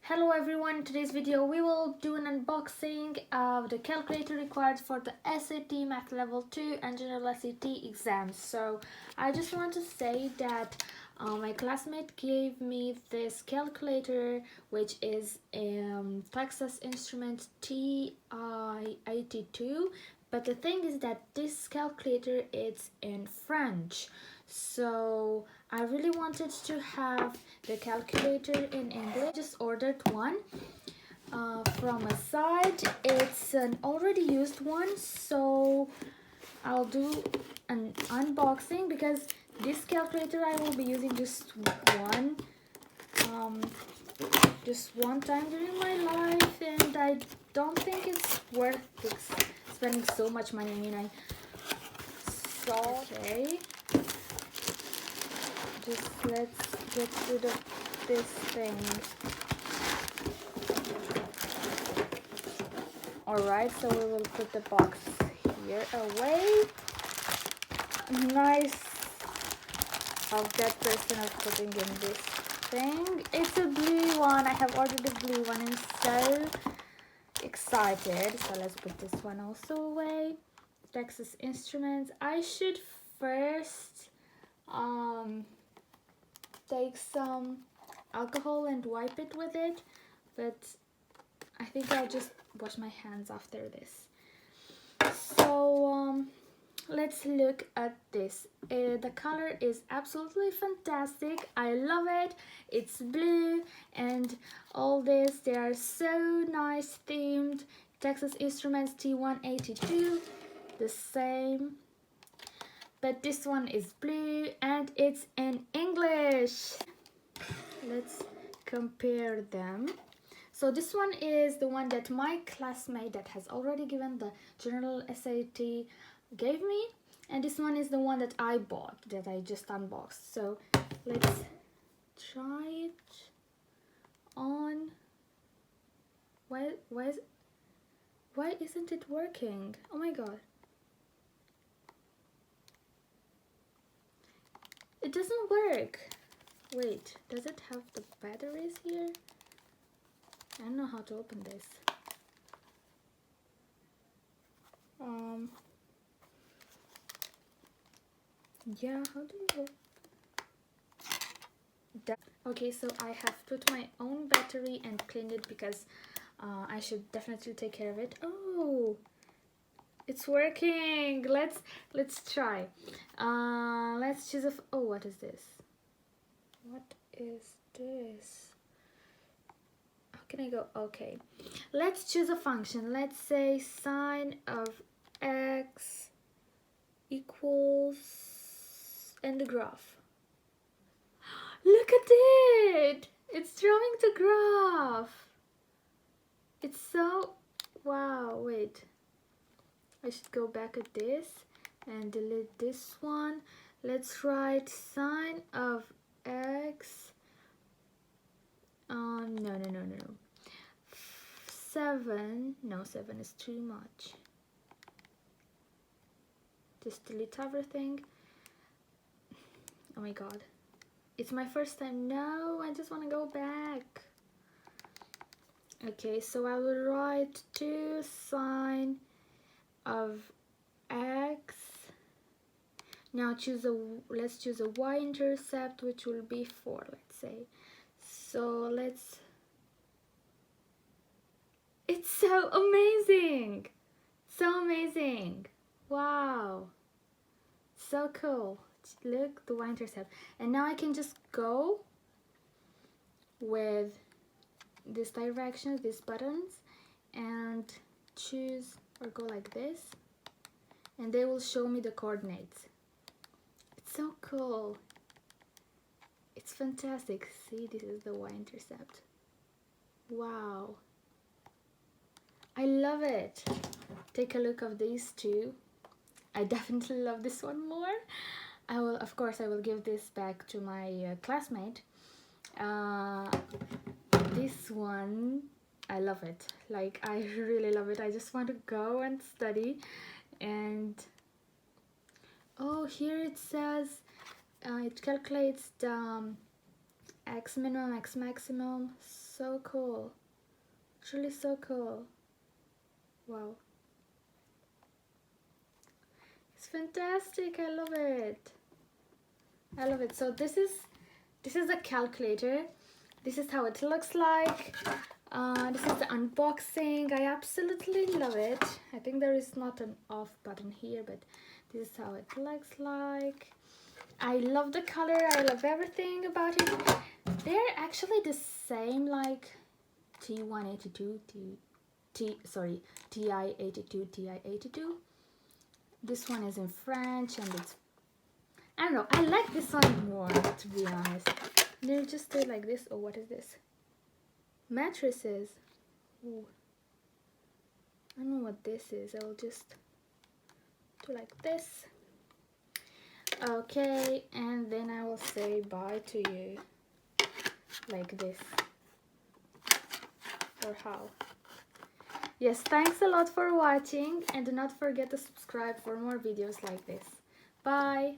Hello everyone, in today's video we will do an unboxing of the calculator required for the SAT Math Level 2 and General SAT exams. So I just want to say that my classmate gave me this calculator, which is Texas Instruments TI-82. But the thing is that this calculator is in French. So I really wanted to have the calculator in English. Just ordered one from a site. It's an already used one, so I'll do an unboxing because this calculator I will be using just one time during my life, and I don't think it's worth spending so much money. Okay. Just let's get rid of this thing. Alright, so we will put the box here away. Nice of that person of putting in this thing. It's a blue one. I have ordered a blue one and so excited. So let's put this one also away. Texas Instruments. I should first take some alcohol and wipe it with it, but I think I'll just wash my hands after this. So let's look at this. The color is absolutely fantastic. I love it. It's blue and all this. They are so nice themed. Texas Instruments T182, the same, but this one is blue and it's in English. Let's compare them. So this one is the one that my classmate that has already given the General SAT gave me, and this one is the one that I bought, that I just unboxed. So let's try it on. Why isn't it working? Oh my god. It doesn't work. Wait, does it have the batteries here? I don't know how to open this. Yeah, how do you okay, so I have put my own battery and cleaned it because I should definitely take care of it. Oh, it's working. Let's try. Let's choose oh, what is this? What is this? How can I go? Okay, let's choose a function. Let's say sine of x equals and the graph. Look at it! It's drawing the graph. It's so wow. Wait, I should go back at this and delete this one. Let's write sine of x. No. 7. No, 7 is too much. Just delete everything. Oh my god. It's my first time. No, I just want to go back. Okay, so I will write 2 sine of x. Now let's choose a y-intercept, which will be 4, let's say. So it's so amazing! So amazing! Wow! So cool. Look, the y-intercept. And now I can just go with these directions, these buttons, and choose or go like this, and they will show me the coordinates. It's so cool. It's fantastic. See, this is the y-intercept. Wow. I love it. Take a look of these two. I definitely love this one more. Of course, I will give this back to my classmate. This one, I love it. Like, I really love it. I just want to go and study. And oh, here it says it calculates the X minimum, X maximum. So cool. Truly so cool. Wow. It's fantastic. I love it. I love it. So this is a calculator. This is how it looks like. This is the unboxing. I absolutely love it. I think there is not an off button here, but this is how it looks like. I love the color. I love everything about it. They're actually the same like T182, TI-82, TI-82. This one is in French and it's, I don't know, I like this one more, to be honest. They're just like this. Oh, what is this? Mattresses. Ooh. I don't know what this is. I will just do like this. Okay, and then I will say bye to you. Like this. Or how? Yes, thanks a lot for watching, and do not forget to subscribe for more videos like this. Bye!